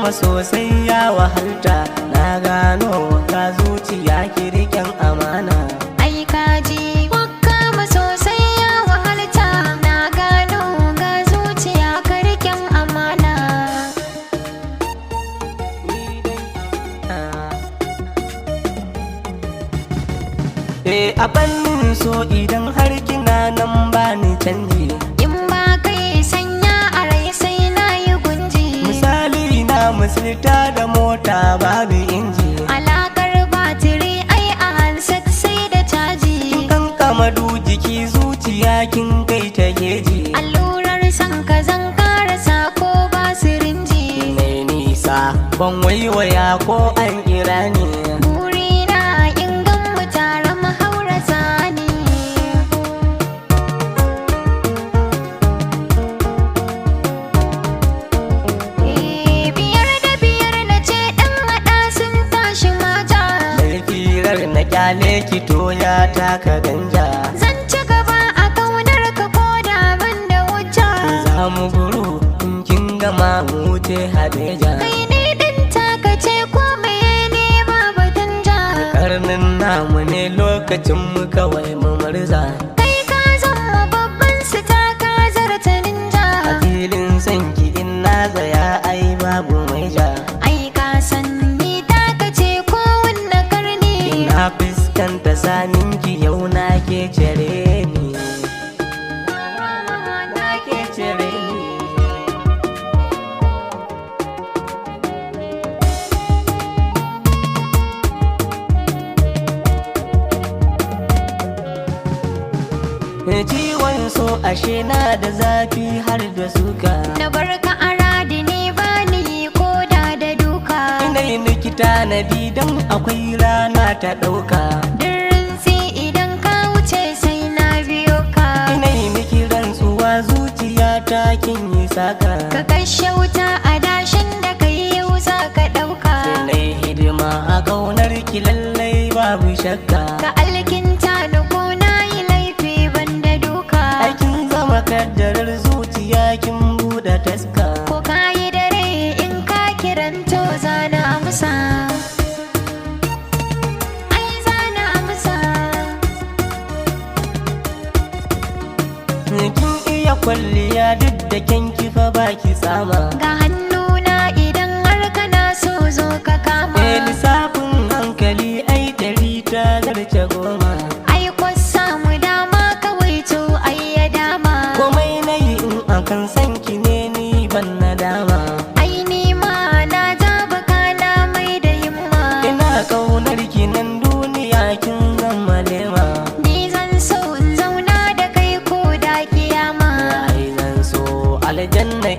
kama sosai ya wahalta, na gano ga zuciya ki riƙen amana. Ai kaji kama sosai ya wahalta, na gano ga zuciya ka riƙen amana. A fannin so idan har kina nan bani canji, In ba kai sanya a rai sai na yi gunji. misali na misalta da mota babu inji. Alakar batiri ai a handset sai da caji. Kan kamadu jiki zuciya kin kai ta geji. Allurar san ka zan karasa ko ba sirinji. Mai nisa ban waiwaya ko an kira ni. Burina in gan mu tare mu haura zani. Biyar da biyar na ce ɗan haɗa sun tashi mata. Mai firar na kyale ki to ya taka ganja. Zan ci gaba a kaunar ka ko da ban da wuta. Za mu guru in kin gama mu wuce Hadeja. Kai ne ɗin takace ko meye ne ba batun ja. Karnin namu ne lokacin mu kawai mu murza. Kai ka zama babban sita ka zarta ninja. A filin sanki in na zaya ai babu mai ja. Ai ka san ni takace ko wanne karni. Na fuskanta saninki yau na ke cire ni. Na ke cire ni. Ciwon so ashe na da zafi har da suka. Na barka a radi ne ba ni ko da duka. Ina yi nikita na don akwai rana ta ɗauka. Dirrinsi idan ka wuce sai na biyo ka. Ina yi miki rantsuwa zuciya ta kin yi saka. Ka kashe wuta a dashin da kai yau za ka ɗauka. Sai na yi hidima a ƙaunar ki lallai babu shakka. Ka alkinta ni ko na yi laifi banda duka. Aikin zama kaddarar zuciya kin buɗe taska. Ko ka yi dare in ka kiranto zana amsa. Ai zana amsa. Kin iya kwalliya duk da kyanki fa baki tsama. Ga hannuna idan har kana so zo ka kama. Lissafin hankali ai ɗari ta zarce goma. Ai kwasa mu dama kawai to ai ya dama. Komai na yi in akan san ki ne ni ban nadama. Ai ni ma na ja baka na mai da himma. Ina ƙaunar ki nan duniya kin zama lema. Ni zan so in zauna da kai ko da kiyama. Ai zan so aljanna